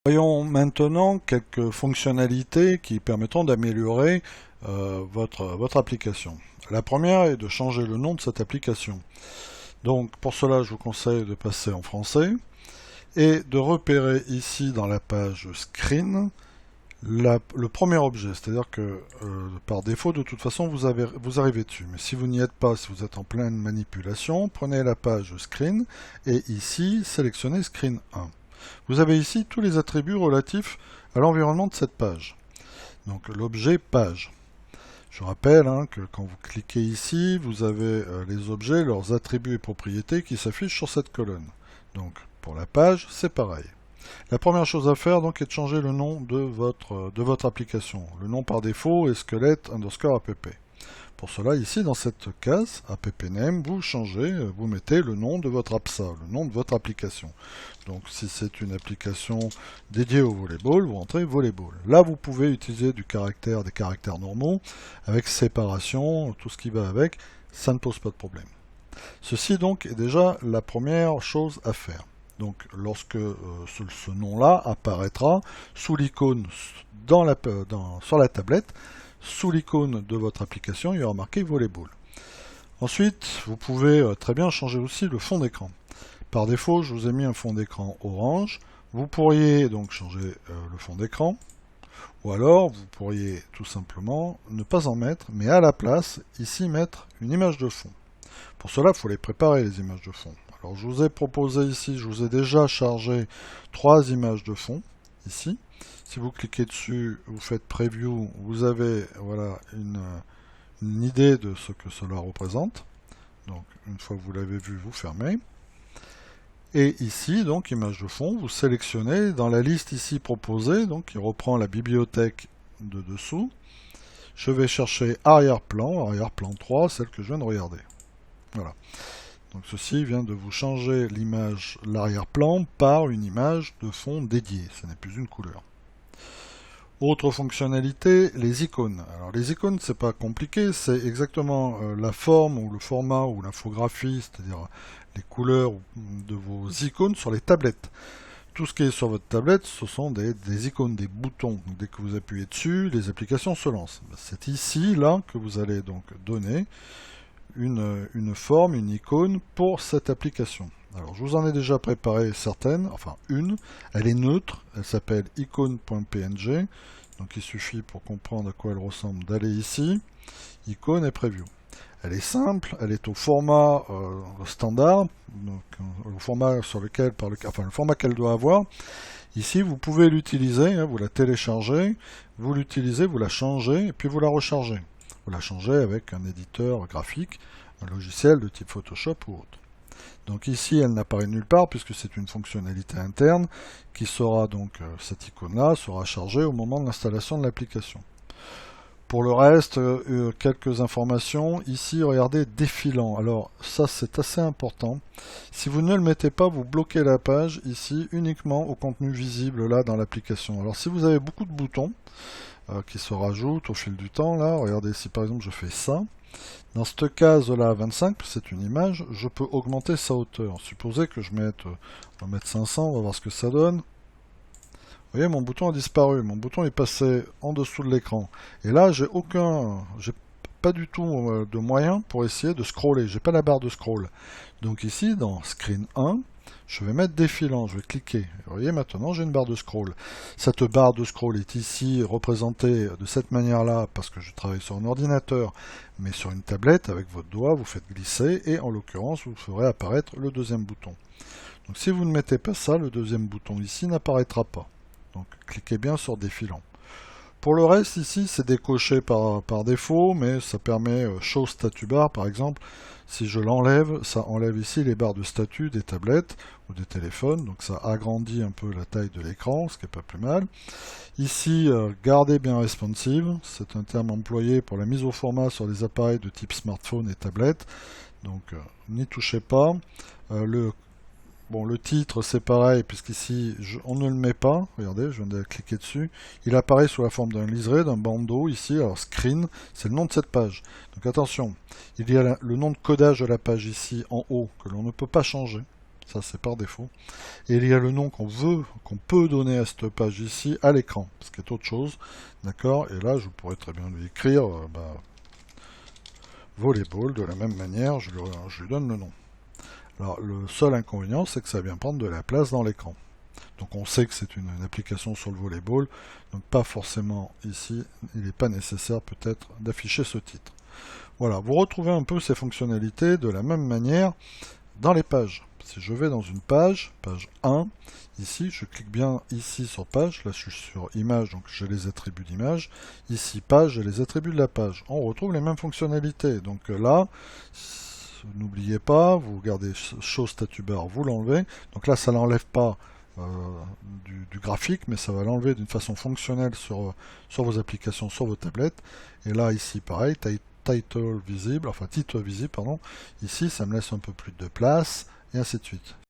Voyons maintenant quelques fonctionnalités qui permettront d'améliorer votre application. La première est de changer le nom de cette application. Donc pour cela, je vous conseille de passer en français et de repérer ici dans la page Screen le premier objet. C'est-à-dire que par défaut, de toute façon, vous arrivez dessus. Mais si vous n'y êtes pas, si vous êtes en pleine manipulation, prenez la page Screen et ici, sélectionnez Screen 1. Vous avez ici tous les attributs relatifs à l'environnement de cette page. Donc l'objet page. Je rappelle que quand vous cliquez ici, vous avez les objets, leurs attributs et propriétés qui s'affichent sur cette colonne. Donc pour la page, c'est pareil. La première chose à faire donc est de changer le nom de votre application. Le nom par défaut est squelette_app. Pour cela, ici, dans cette case, appname, vous changez, vous mettez le nom de votre APSA, le nom de votre application. Donc, si c'est une application dédiée au volleyball, vous entrez volleyball. Là, vous pouvez utiliser des caractères normaux, avec séparation, tout ce qui va avec, ça ne pose pas de problème. Ceci, donc, est déjà la première chose à faire. Donc, lorsque ce nom-là apparaîtra sous l'icône sur la tablette, sous l'icône de votre application, il y aura marqué Volleyball. Ensuite, vous pouvez très bien changer aussi le fond d'écran. Par défaut, je vous ai mis un fond d'écran orange. Vous pourriez donc changer le fond d'écran. Ou alors, vous pourriez tout simplement ne pas en mettre, mais à la place, ici, mettre une image de fond. Pour cela, il faut les préparer, les images de fond. Alors, je vous ai proposé ici, je vous ai déjà chargé 3 images de fond, ici. Si vous cliquez dessus, vous faites Preview, vous avez voilà, une idée de ce que cela représente. Donc, une fois que vous l'avez vu, vous fermez. Et ici, donc, image de fond, vous sélectionnez dans la liste ici proposée, donc qui reprend la bibliothèque de dessous. Je vais chercher arrière-plan 3, celle que je viens de regarder. Voilà. Donc ceci vient de vous changer l'image, l'arrière-plan, par une image de fond dédiée. Ce n'est plus une couleur. Autre fonctionnalité, les icônes. Alors les icônes, c'est pas compliqué, c'est exactement la forme ou le format ou l'infographie, c'est-à-dire les couleurs de vos icônes sur les tablettes. Tout ce qui est sur votre tablette, ce sont des icônes, des boutons. Donc, dès que vous appuyez dessus, les applications se lancent. C'est ici, là, que vous allez donc donner une forme, une icône pour cette application. Alors, je vous en ai déjà préparé certaines, enfin une. Elle est neutre, elle s'appelle icône.png. Donc, il suffit pour comprendre à quoi elle ressemble d'aller ici. Icône et preview. Elle est simple, elle est au format standard, donc le format sur lequel, le format qu'elle doit avoir. Ici, vous pouvez l'utiliser, vous la téléchargez, vous l'utilisez, vous la changez, et puis vous la rechargez. Vous la changez avec un éditeur graphique, un logiciel de type Photoshop ou autre. Donc ici, elle n'apparaît nulle part puisque c'est une fonctionnalité interne qui sera donc, cette icône-là sera chargée au moment de l'installation de l'application. Pour le reste, quelques informations. Ici, regardez, défilant. Alors, ça, c'est assez important. Si vous ne le mettez pas, vous bloquez la page ici uniquement au contenu visible là dans l'application. Alors, si vous avez beaucoup de boutons qui se rajoutent au fil du temps, là, regardez, si par exemple je fais ça, dans cette case-là, 25, c'est une image, je peux augmenter sa hauteur. Supposez que on va mettre 500, on va voir ce que ça donne. Vous voyez, mon bouton a disparu, mon bouton est passé en dessous de l'écran. Et là, j'ai pas du tout de moyen pour essayer de scroller. J'ai pas la barre de scroll. Donc ici, dans Screen 1, je vais mettre défilant, je vais cliquer. Vous voyez, maintenant, j'ai une barre de scroll. Cette barre de scroll est ici représentée de cette manière-là parce que je travaille sur un ordinateur, mais sur une tablette, avec votre doigt, vous faites glisser et en l'occurrence, vous ferez apparaître le deuxième bouton. Donc si vous ne mettez pas ça, le deuxième bouton ici n'apparaîtra pas. Donc cliquez bien sur défilant. Pour le reste ici c'est décoché par défaut, mais ça permet Show Status Bar par exemple. Si je l'enlève, ça enlève ici les barres de statut des tablettes ou des téléphones, donc ça agrandit un peu la taille de l'écran, ce qui n'est pas plus mal. Ici, gardez bien responsive, c'est un terme employé pour la mise au format sur les appareils de type smartphone et tablette, donc n'y touchez pas. Le titre c'est pareil, puisqu'ici on ne le met pas, regardez, je viens de cliquer dessus, il apparaît sous la forme d'un liseré, d'un bandeau ici, alors screen, c'est le nom de cette page. Donc attention, il y a le nom de codage de la page ici en haut, que l'on ne peut pas changer. Ça c'est par défaut. Et il y a le nom qu'on peut donner à cette page ici à l'écran, ce qui est autre chose. D'accord? Et là je pourrais très bien lui écrire volleyball, de la même manière, je lui donne le nom. Alors le seul inconvénient, c'est que ça vient prendre de la place dans l'écran. Donc on sait que c'est une application sur le volleyball, donc pas forcément ici, il n'est pas nécessaire peut-être d'afficher ce titre. Voilà, vous retrouvez un peu ces fonctionnalités de la même manière dans les pages. Si je vais dans une page, page 1, ici, je clique bien ici sur page, là je suis sur image, donc j'ai les attributs d'image, ici page, j'ai les attributs de la page. On retrouve les mêmes fonctionnalités, donc là, n'oubliez pas, vous regardez show statut bar, vous l'enlevez, donc là ça n'enlève pas du graphique, mais ça va l'enlever d'une façon fonctionnelle sur vos applications, sur vos tablettes, et là ici pareil, title visible, enfin titre visible, pardon, ici ça me laisse un peu plus de place, et ainsi de suite.